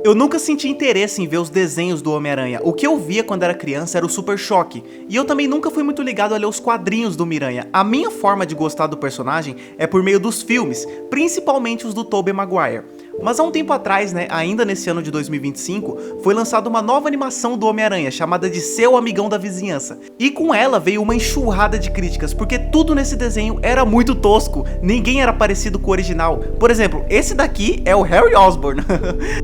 Eu nunca senti interesse em ver os desenhos do Homem-Aranha. O que eu via quando era criança era o Super Choque. E eu também nunca fui muito ligado a ler os quadrinhos do Miranha. A minha forma de gostar do personagem é por meio dos filmes, principalmente os do Tobey Maguire. Mas há um tempo atrás, né, ainda nesse ano de 2025, foi lançada uma nova animação do Homem-Aranha, chamada de Seu Amigão da Vizinhança. E com ela veio uma enxurrada de críticas, porque tudo nesse desenho era muito tosco, ninguém era parecido com o original. Por exemplo, esse daqui é o Harry Osborn.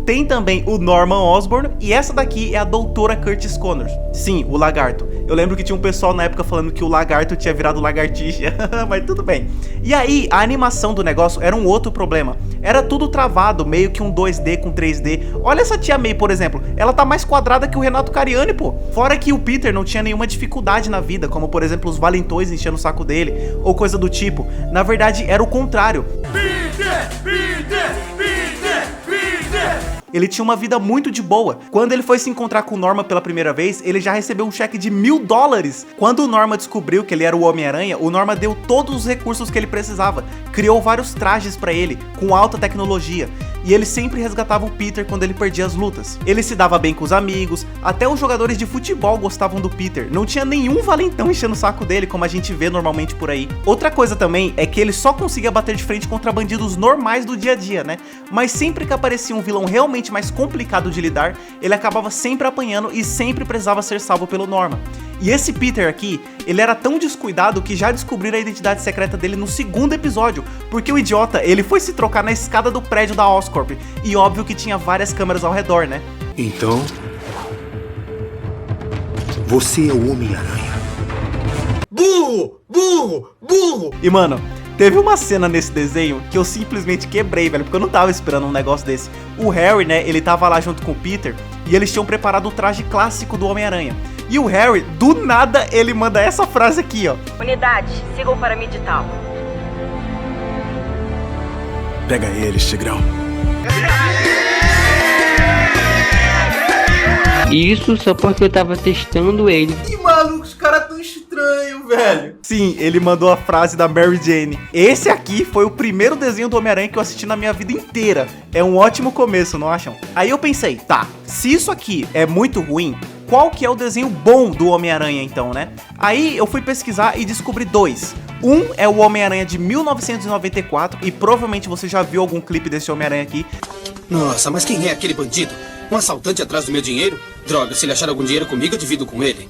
Tem também o Norman Osborn, e essa daqui é a Doutora Curtis Connors. Sim, o Lagarto. Eu lembro que tinha um pessoal na época falando que o Lagarto tinha virado lagartixa, mas tudo bem. E aí, a animação do negócio era um outro problema. Era tudo travado, meio que um 2D com 3D. Olha essa tia May, por exemplo, ela tá mais quadrada que o Renato Cariani, pô. Fora que o Peter não tinha nenhuma dificuldade na vida, como por exemplo os valentões enchendo o saco dele, ou coisa do tipo. Na verdade, era o contrário. Peter, Peter, Peter, Peter. Ele tinha uma vida muito de boa. Quando ele foi se encontrar com o Norman pela primeira vez, ele já recebeu um cheque de $1000. Quando o Norman descobriu que ele era o Homem-Aranha, o Norman deu todos os recursos que ele precisava. Criou vários trajes pra ele, com alta tecnologia. E ele sempre resgatava o Peter quando ele perdia as lutas. Ele se dava bem com os amigos, até os jogadores de futebol gostavam do Peter. Não tinha nenhum valentão enchendo o saco dele, como a gente vê normalmente por aí. Outra coisa também é que ele só conseguia bater de frente contra bandidos normais do dia a dia, né? Mas sempre que aparecia um vilão realmente mais complicado de lidar, ele acabava sempre apanhando e sempre precisava ser salvo pelo Norman. E esse Peter aqui, ele era tão descuidado que já descobriram a identidade secreta dele no segundo episódio, porque o idiota, ele foi se trocar na escada do prédio da Oscorp, e óbvio que tinha várias câmeras ao redor, né? Então, você é o Homem-Aranha. Burro! Burro! Burro! E mano, teve uma cena nesse desenho que eu simplesmente quebrei, velho, porque eu não tava esperando um negócio desse. O Harry, né, ele tava lá junto com o Peter, e eles tinham preparado o traje clássico do Homem-Aranha. E o Harry, do nada, ele manda essa frase aqui, ó. Unidade, sigam para Midtown. Pega eles, Tigrão. Isso só porque eu tava testando ele. Que maluco, os caras tão estranhos, velho. Sim, ele mandou a frase da Mary Jane. Esse aqui foi o primeiro desenho do Homem-Aranha que eu assisti na minha vida inteira. É um ótimo começo, não acham? Aí eu pensei, tá, se isso aqui é muito ruim, qual que é o desenho bom do Homem-Aranha então, né? Aí eu fui pesquisar e descobri dois. Um é o Homem-Aranha de 1994, e provavelmente você já viu algum clipe desse Homem-Aranha aqui. Nossa, mas quem é aquele bandido? Um assaltante atrás do meu dinheiro? Droga, se ele achar algum dinheiro comigo, eu divido com ele.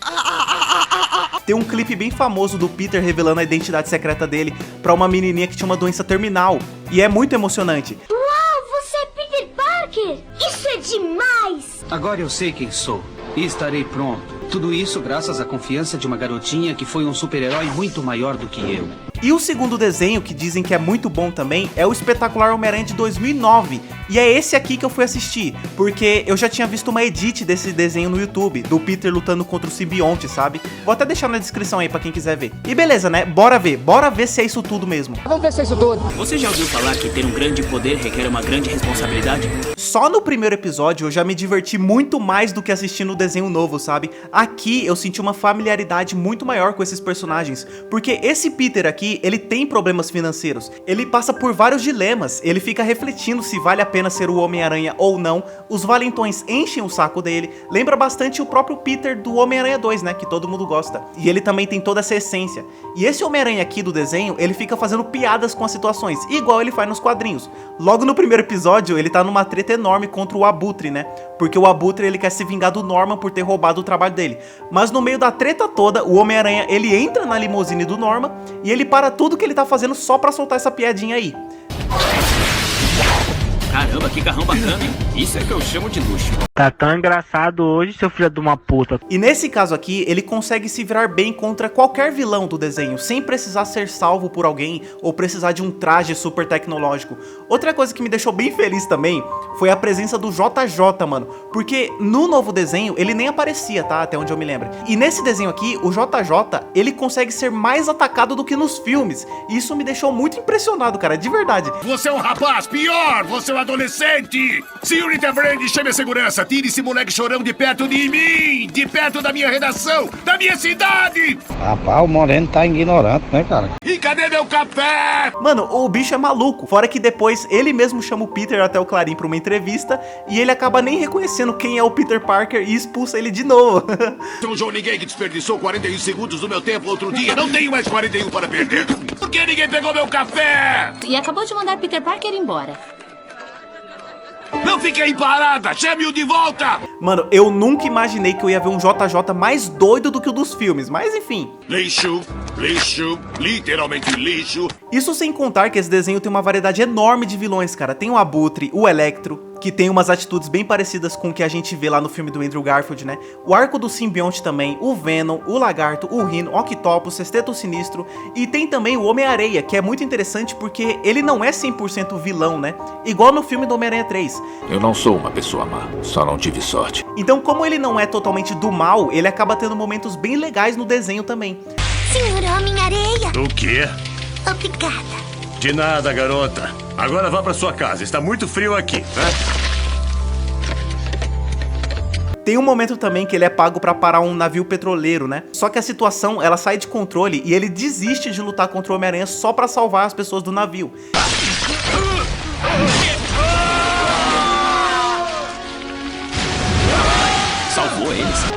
Tem um clipe bem famoso do Peter revelando a identidade secreta dele pra uma menininha que tinha uma doença terminal. E é muito emocionante. Uau, você é Peter Parker! Isso é demais! Agora eu sei quem sou e estarei pronto. Tudo isso graças à confiança de uma garotinha que foi um super-herói muito maior do que eu. E o segundo desenho, que dizem que é muito bom também, é o Espetacular Homem-Aranha de 2009. E é esse aqui que eu fui assistir, porque eu já tinha visto uma edit desse desenho no YouTube, do Peter lutando contra o simbionte, sabe? Vou até deixar na descrição aí pra quem quiser ver. E beleza, né? Bora ver se é isso tudo mesmo. Vamos ver se é isso tudo. Você já ouviu falar que ter um grande poder requer uma grande responsabilidade? Só no primeiro episódio eu já me diverti muito mais do que assistindo o desenho novo, sabe? Aqui eu senti uma familiaridade muito maior com esses personagens, porque esse Peter aqui, ele tem problemas financeiros, ele passa por vários dilemas, ele fica refletindo se vale a pena ser o Homem-Aranha ou não, os valentões enchem o saco dele, lembra bastante o próprio Peter do Homem-Aranha 2, né, que todo mundo gosta, e ele também tem toda essa essência. E esse Homem-Aranha aqui do desenho, ele fica fazendo piadas com as situações, igual ele faz nos quadrinhos. Logo no primeiro episódio, ele tá numa treta enorme contra o Abutre, né, porque o Abutre, ele quer se vingar do Norman por ter roubado o trabalho dele. Mas no meio da treta toda, o Homem-Aranha, ele entra na limusine do Norman e ele para tudo que ele tá fazendo só pra soltar essa piadinha aí. Caramba, que carrão bacana, hein? Isso é que eu chamo de luxo. Tá tão engraçado hoje, seu filho de uma puta. E nesse caso aqui, ele consegue se virar bem contra qualquer vilão do desenho, sem precisar ser salvo por alguém ou precisar de um traje super tecnológico. Outra coisa que me deixou bem feliz também foi a presença do JJ, mano, porque no novo desenho ele nem aparecia, tá? Até onde eu me lembro. E nesse desenho aqui, o JJ, ele consegue ser mais atacado do que nos filmes. E isso me deixou muito impressionado, cara, de verdade. Você é um rapaz pior, você é um adolescente! Senhorita Brand, chame a segurança! Tire esse moleque chorão de perto de mim! De perto da minha redação! Da minha cidade! Rapaz, o Moreno tá ignorante, né, cara? E cadê meu café? Mano, o bicho é maluco. Fora que depois ele mesmo chama o Peter até o Clarim pra uma entrevista e ele acaba nem reconhecendo quem é o Peter Parker e expulsa ele de novo. Não sou ninguém que desperdiçou 41 segundos do meu tempo outro dia. Não tenho mais 41 para perder. Por que ninguém pegou meu café? E acabou de mandar Peter Parker embora. Não fique aí parada! Chame-o de volta! Mano, eu nunca imaginei que eu ia ver um JJ mais doido do que o dos filmes, mas enfim. Lixo, lixo, literalmente lixo. Isso sem contar que esse desenho tem uma variedade enorme de vilões, cara. Tem o Abutre, o Electro, que tem umas atitudes bem parecidas com o que a gente vê lá no filme do Andrew Garfield, né? O arco do simbionte também, o Venom, o Lagarto, o Rhino, o Octopus, o Sexteto Sinistro. E tem também o Homem-Areia, que é muito interessante porque ele não é 100% vilão, né? Igual no filme do Homem-Aranha 3. Eu não sou uma pessoa má, só não tive sorte. Então, como ele não é totalmente do mal, ele acaba tendo momentos bem legais no desenho também. Senhor Homem-Areia. O quê? Obrigada. De nada, garota. Agora vá pra sua casa, está muito frio aqui, né? Tem um momento também que ele é pago pra parar um navio petroleiro, né? Só que a situação, ela sai de controle e ele desiste de lutar contra o Homem-Aranha só pra salvar as pessoas do navio. Salvou eles.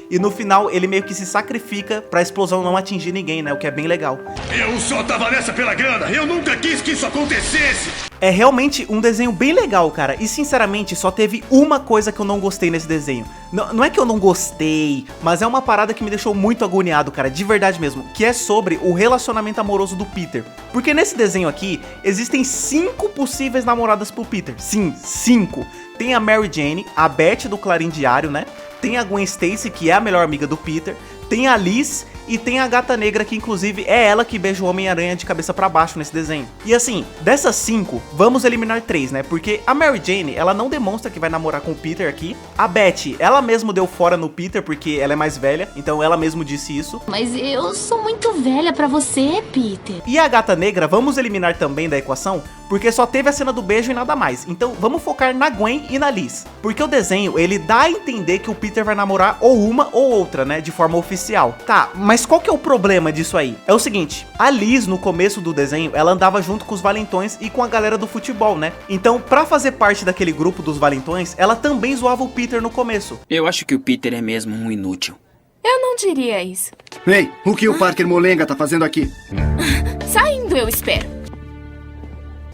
E no final, ele meio que se sacrifica pra explosão não atingir ninguém, né? O que é bem legal. Eu só tava nessa pela grana. Eu nunca quis que isso acontecesse. É realmente um desenho bem legal, cara. E sinceramente, só teve uma coisa que eu não gostei nesse desenho. Não é que eu não gostei, mas é uma parada que me deixou muito agoniado, cara. De verdade mesmo. Que é sobre o relacionamento amoroso do Peter. Porque nesse desenho aqui, existem 5 possíveis namoradas pro Peter. Sim, 5. Tem a Mary Jane, a Beth do Clarim Diário, né? Tem a Gwen Stacy, que é a melhor amiga do Peter. Tem a Liz e tem a Gata Negra, que inclusive é ela que beija o Homem-Aranha de cabeça pra baixo nesse desenho. E assim, dessas 5, vamos eliminar 3, né? Porque a Mary Jane, ela não demonstra que vai namorar com o Peter aqui. A Beth, ela mesmo deu fora no Peter porque ela é mais velha, então ela mesmo disse isso. Mas eu sou muito velha pra você, Peter. E a Gata Negra, vamos eliminar também da equação, porque só teve a cena do beijo e nada mais. Então vamos focar na Gwen e na Liz. Porque o desenho, ele dá a entender que o Peter vai namorar ou uma ou outra, né? De forma oficial. Tá, mas qual que é o problema disso aí? É o seguinte, a Liz, no começo do desenho, ela andava junto com os valentões e com a galera do futebol, né? Então, pra fazer parte daquele grupo dos valentões, ela também zoava o Peter no começo. Eu acho que o Peter é mesmo um inútil. Eu não diria isso. Ei, o que o Parker Molenga tá fazendo aqui? Saindo, eu espero.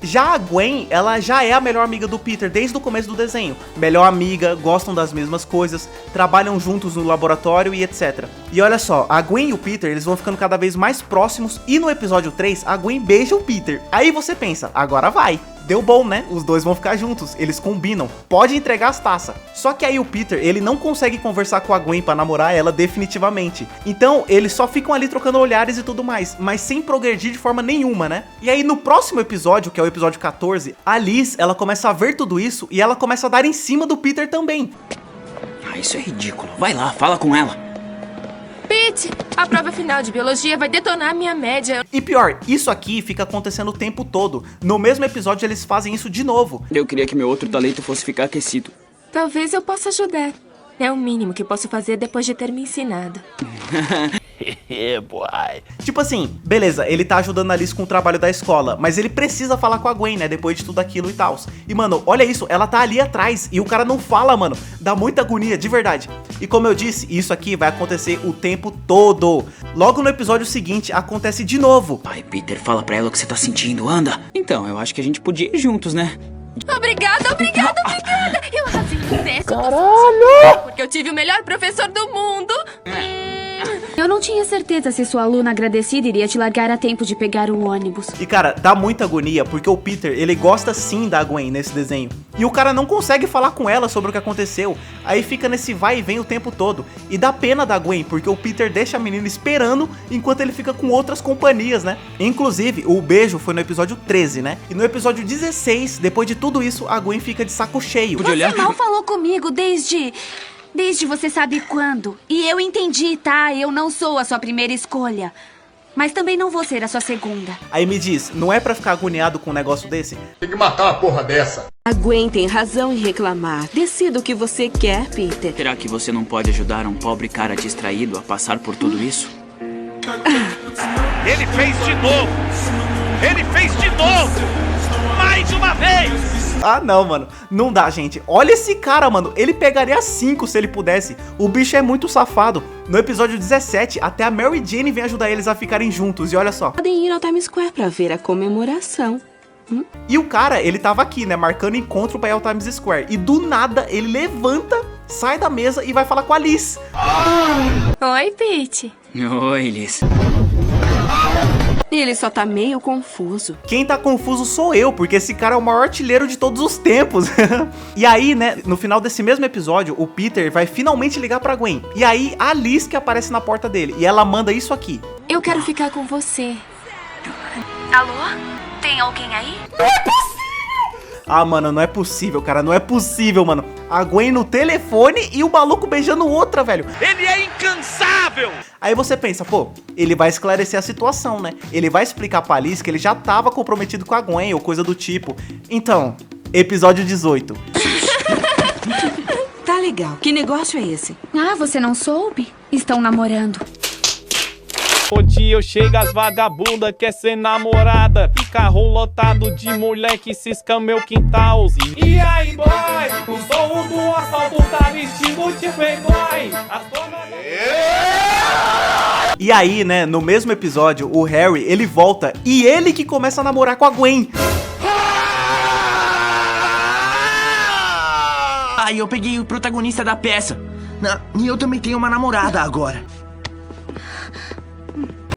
Já a Gwen, ela já é a melhor amiga do Peter desde o começo do desenho. Melhor amiga, gostam das mesmas coisas, trabalham juntos no laboratório e etc. E olha só, a Gwen e o Peter, eles vão ficando cada vez mais próximos e no episódio 3, a Gwen beija o Peter. Aí você pensa, agora vai. Deu bom, né? Os dois vão ficar juntos, eles combinam. Pode entregar as taças. Só que aí o Peter, ele não consegue conversar com a Gwen pra namorar ela definitivamente. Então, eles só ficam ali trocando olhares e tudo mais, mas sem progredir de forma nenhuma, né? E aí no próximo episódio, que é o episódio 14, a Liz, ela começa a ver tudo isso e ela começa a dar em cima do Peter também. Ah, isso é ridículo. Vai lá, fala com ela. Pete, a prova final de biologia vai detonar minha média. E pior, isso aqui fica acontecendo o tempo todo. No mesmo episódio eles fazem isso de novo. Eu queria que meu outro talento fosse ficar aquecido. Talvez eu possa ajudar. É o mínimo que posso fazer depois de ter me ensinado. Tipo assim, beleza, ele tá ajudando a Liz com o trabalho da escola, mas ele precisa falar com a Gwen, né, depois de tudo aquilo e tal. E mano, olha isso, ela tá ali atrás e o cara não fala, mano. Dá muita agonia, de verdade. E como eu disse, isso aqui vai acontecer o tempo todo. Logo no episódio seguinte, acontece de novo. Vai, Peter, fala pra ela o que você tá sentindo, anda. Então, eu acho que a gente podia ir juntos, né? Obrigada! Eu arrasei no teste. Caralho! Porque eu tive o melhor professor do mundo. Eu não tinha certeza se sua aluna agradecida iria te largar a tempo de pegar o ônibus. E cara, dá muita agonia, porque o Peter, ele gosta sim da Gwen nesse desenho. E o cara não consegue falar com ela sobre o que aconteceu. Aí fica nesse vai e vem o tempo todo. E dá pena da Gwen, porque o Peter deixa a menina esperando enquanto ele fica com outras companhias, né? Inclusive, o beijo foi no episódio 13, né? E no episódio 16, depois de tudo isso, a Gwen fica de saco cheio. Você mal falou comigo desde você sabe quando. E eu entendi, tá? Eu não sou a sua primeira escolha. Mas também não vou ser a sua segunda. Aí me diz, não é pra ficar agoniado com um negócio desse? Tem que matar uma porra dessa. A Gwen tem razão em reclamar. Decida o que você quer, Peter. Será que você não pode ajudar um pobre cara distraído a passar por tudo isso? Ele fez de novo! Ele fez de novo! Mais uma vez! Ah não, mano, não dá, gente. Olha esse cara, mano, ele pegaria 5 se ele pudesse. O bicho é muito safado. No episódio 17, até a Mary Jane vem ajudar eles a ficarem juntos. E olha só, Podem ir ao Times Square pra ver a comemoração. E o cara, ele tava aqui, né, marcando encontro pra ir ao Times Square. E do nada, ele levanta, sai da mesa e vai falar com a Liz. Oi, Pete. Oi, Liz. Ele só tá meio confuso. Quem tá confuso sou eu, porque esse cara é o maior artilheiro de todos os tempos. E aí, né, no final desse mesmo episódio, o Peter vai finalmente ligar pra Gwen. E aí, a Liz que aparece na porta dele. E ela manda isso aqui. Eu quero ficar com você. Alô? Tem alguém aí? Ah, mano, não é possível, cara, não é possível, mano. A Gwen no telefone e o maluco beijando outra, velho. Ele é incansável! Aí você pensa, pô, ele vai esclarecer a situação, né? Ele vai explicar pra Liz que ele já tava comprometido com a Gwen ou coisa do tipo. Então, episódio 18. Tá legal. Que negócio é esse? Ah, você não soube? Estão namorando. O dia eu chego as vagabunda, quer ser namorada. E carro lotado de mulher que cisca meu quintal. E aí, boy, o som do asfalto tá vestido de playboy. E aí, né, no mesmo episódio, o Harry, ele volta e ele que começa a namorar com a Gwen. Aí eu peguei o protagonista da peça. E eu também tenho uma namorada agora.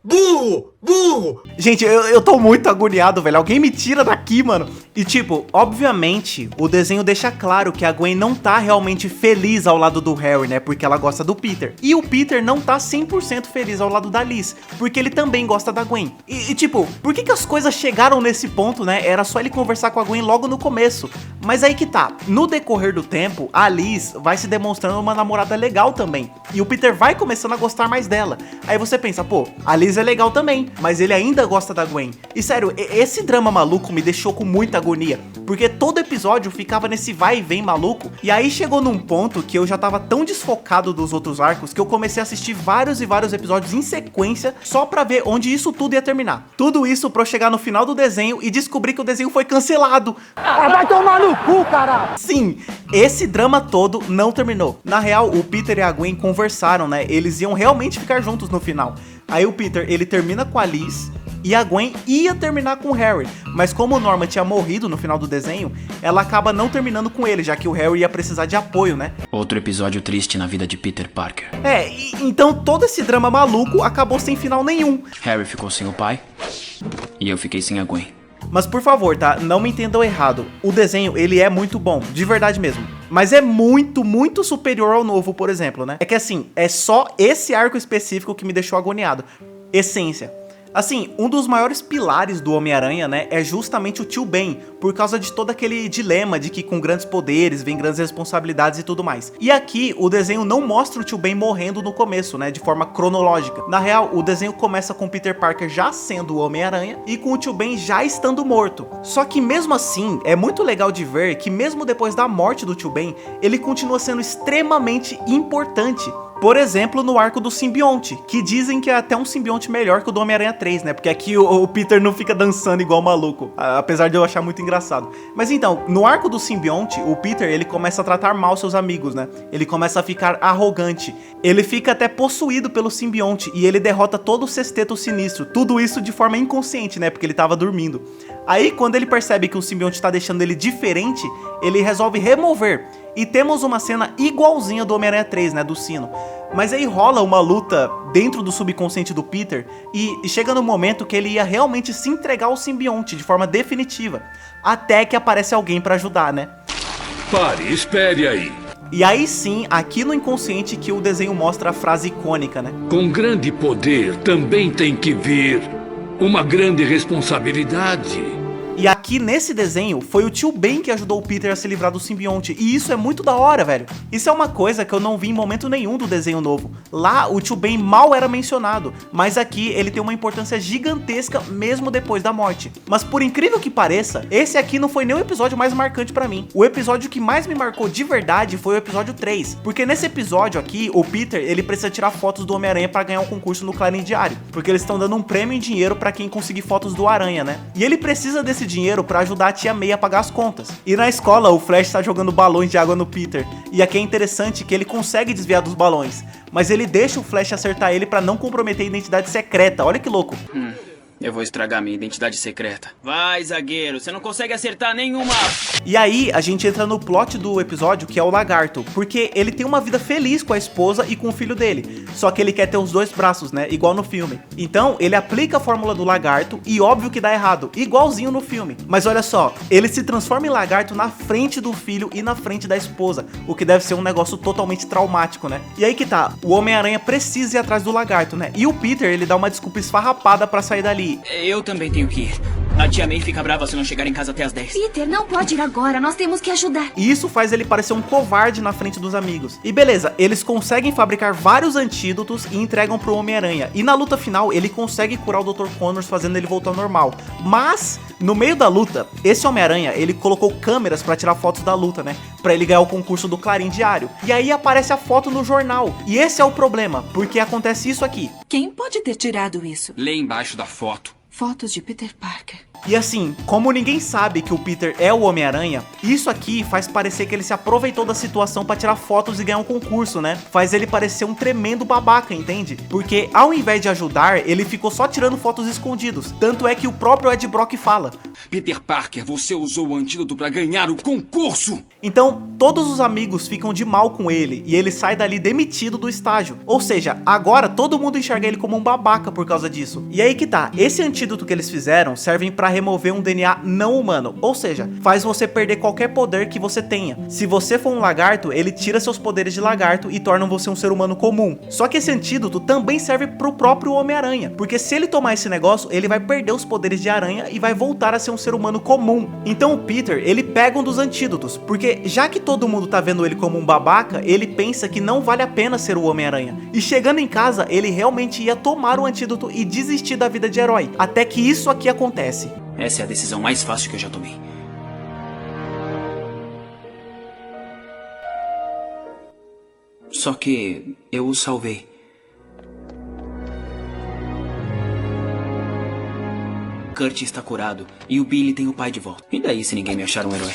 Burro! Burro! Gente, eu tô muito agoniado, velho. Alguém me tira daqui, mano. E tipo, obviamente, o desenho deixa claro que a Gwen não tá realmente feliz ao lado do Harry, né? Porque ela gosta do Peter. E o Peter não tá 100% feliz ao lado da Liz, porque ele também gosta da Gwen. E tipo, por que as coisas chegaram nesse ponto, né? Era só ele conversar com a Gwen logo no começo. Mas aí que tá. No decorrer do tempo, a Liz vai se demonstrando uma namorada legal também. E o Peter vai começando a gostar mais dela. Aí você pensa, pô, a Liz é legal também, mas ele ainda gosta da Gwen. E sério, esse drama maluco me deixou com muita agonia, porque todo episódio ficava nesse vai e vem maluco. E aí chegou num ponto que eu já tava tão desfocado dos outros arcos que eu comecei a assistir vários e vários episódios em sequência só pra ver onde isso tudo ia terminar. Tudo isso pra eu chegar no final do desenho e descobrir que o desenho foi cancelado. Ah, vai tomar no cu, cara! Sim, esse drama todo não terminou. Na real, o Peter e a Gwen conversaram, né? Eles iam realmente ficar juntos no final. Aí o Peter, ele termina com a Liz e a Gwen ia terminar com o Harry. Mas como o Norman tinha morrido no final do desenho, ela acaba não terminando com ele, já que o Harry ia precisar de apoio, né? Outro episódio triste na vida de Peter Parker. Então todo esse drama maluco acabou sem final nenhum. Harry ficou sem o pai e eu fiquei sem a Gwen. Mas por favor, tá? Não me entendam errado. O desenho, ele é muito bom, de verdade mesmo. Mas é muito, muito superior ao novo, por exemplo, né? É que assim, é só esse arco específico que me deixou agoniado. Essência. Assim, um dos maiores pilares do Homem-Aranha, né, é justamente o Tio Ben, por causa de todo aquele dilema de que com grandes poderes vem grandes responsabilidades e tudo mais. E aqui, o desenho não mostra o Tio Ben morrendo no começo, né, de forma cronológica. Na real, o desenho começa com o Peter Parker já sendo o Homem-Aranha e com o Tio Ben já estando morto. Só que mesmo assim, é muito legal de ver que mesmo depois da morte do Tio Ben, ele continua sendo extremamente importante. Por exemplo, no arco do simbionte, que dizem que é até um simbionte melhor que o do Homem-Aranha 3, né? Porque aqui o Peter não fica dançando igual maluco, apesar de eu achar muito engraçado. Mas então, no arco do simbionte, o Peter, ele começa a tratar mal seus amigos, né? Ele começa a ficar arrogante. Ele fica até possuído pelo simbionte e ele derrota todo o Sexteto Sinistro. Tudo isso de forma inconsciente, né? Porque ele tava dormindo. Aí, quando ele percebe que o simbionte tá deixando ele diferente, ele resolve remover. E temos uma cena igualzinha do Homem-Aranha 3, né, do sino. Mas aí rola uma luta dentro do subconsciente do Peter e chega no momento que ele ia realmente se entregar ao simbionte de forma definitiva. Até que aparece alguém pra ajudar, né? Pare, espere aí. E aí sim, aqui no inconsciente que o desenho mostra a frase icônica, né? Com grande poder também tem que vir uma grande responsabilidade. E aqui nesse desenho foi o tio Ben que ajudou o Peter a se livrar do simbionte. E isso é muito da hora, velho. Isso é uma coisa que eu não vi em momento nenhum do desenho novo. Lá o tio Ben mal era mencionado, mas aqui ele tem uma importância gigantesca mesmo depois da morte. Mas por incrível que pareça, esse aqui não foi nem o episódio mais marcante pra mim. O episódio que mais me marcou de verdade foi o episódio 3, porque nesse episódio aqui, o Peter, ele precisa tirar fotos do Homem-Aranha pra ganhar um concurso no Clarim Diário, porque eles estão dando um prêmio em dinheiro pra quem conseguir fotos do Aranha, né? E ele precisa desse dinheiro pra ajudar a tia May a pagar as contas. E na escola, o Flash tá jogando balões de água no Peter, e aqui é interessante que ele consegue desviar dos balões, mas ele deixa o Flash acertar ele pra não comprometer a identidade secreta. Olha que louco. Eu vou estragar minha identidade secreta. Vai, zagueiro, você não consegue acertar nenhuma. E aí, a gente entra no plot do episódio, que é o Lagarto, porque ele tem uma vida feliz com a esposa e com o filho dele, só que ele quer ter os dois braços, né, igual no filme. Então, ele aplica a fórmula do lagarto e óbvio que dá errado, igualzinho no filme. Mas olha só, ele se transforma em lagarto na frente do filho e na frente da esposa, o que deve ser um negócio totalmente traumático, né? E aí que tá, o Homem-Aranha precisa ir atrás do lagarto, né? E o Peter, ele dá uma desculpa esfarrapada pra sair dali. Eu também tenho que ir. A tia May fica brava se eu não chegar em casa até as 10. Peter, não pode ir agora, nós temos que ajudar. E isso faz ele parecer um covarde na frente dos amigos. E beleza, eles conseguem fabricar vários antídotos e entregam pro Homem-Aranha. E na luta final, ele consegue curar o Dr. Connors, fazendo ele voltar ao normal. Mas, no meio da luta, esse Homem-Aranha, ele colocou câmeras pra tirar fotos da luta, né? Pra ele ganhar o concurso do Clarim Diário. E aí aparece a foto no jornal. E esse é o problema, porque acontece isso aqui. Quem pode ter tirado isso? Lê embaixo da foto. Fotos de Peter Parker. E assim, como ninguém sabe que o Peter é o Homem-Aranha, isso aqui faz parecer que ele se aproveitou da situação pra tirar fotos e ganhar um concurso, né? Faz ele parecer um tremendo babaca, entende? Porque ao invés de ajudar, ele ficou só tirando fotos escondidos. Tanto é que o próprio Ed Brock fala: Peter Parker, você usou o antídoto pra ganhar o concurso! Então, todos os amigos ficam de mal com ele e ele sai dali demitido do estágio. Ou seja, agora todo mundo enxerga ele como um babaca por causa disso. E aí que tá, esse antídoto que eles fizeram servem pra remover um DNA não humano, ou seja, faz você perder qualquer poder que você tenha. Se você for um lagarto, ele tira seus poderes de lagarto e torna você um ser humano comum. Só que esse antídoto também serve pro próprio Homem-Aranha, porque se ele tomar esse negócio, ele vai perder os poderes de aranha e vai voltar a ser um ser humano comum. Então o Peter, ele pega um dos antídotos, porque já que todo mundo tá vendo ele como um babaca, ele pensa que não vale a pena ser o Homem-Aranha. E chegando em casa, ele realmente ia tomar o antídoto e desistir da vida de herói, até que isso aqui acontece. Essa é a decisão mais fácil que eu já tomei. Só que eu o salvei. Kurt está curado e o Billy tem o pai de volta. E daí se ninguém me achar um herói?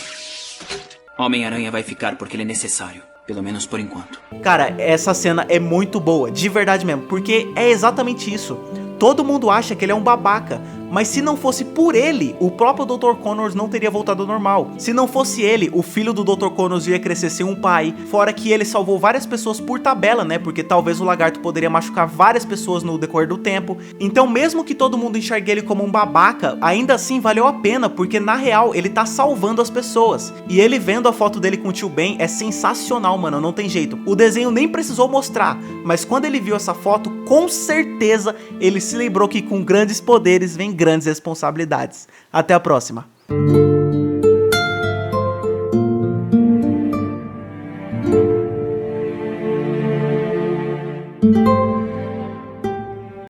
Homem-Aranha vai ficar porque ele é necessário. Pelo menos por enquanto. Cara, essa cena é muito boa, de verdade mesmo, porque é exatamente isso. Todo mundo acha que ele é um babaca, mas se não fosse por ele, o próprio Dr. Connors não teria voltado ao normal. Se não fosse ele, o filho do Dr. Connors ia crescer sem um pai, fora que ele salvou várias pessoas por tabela, né, porque talvez o lagarto poderia machucar várias pessoas no decorrer do tempo. Então mesmo que todo mundo enxergue ele como um babaca, ainda assim valeu a pena, porque na real ele tá salvando as pessoas. E ele vendo a foto dele com o tio Ben é sensacional, mano, não tem jeito. O desenho nem precisou mostrar, mas quando ele viu essa foto, com certeza ele se lembrou que com grandes poderes vem grandes responsabilidades. Até a próxima.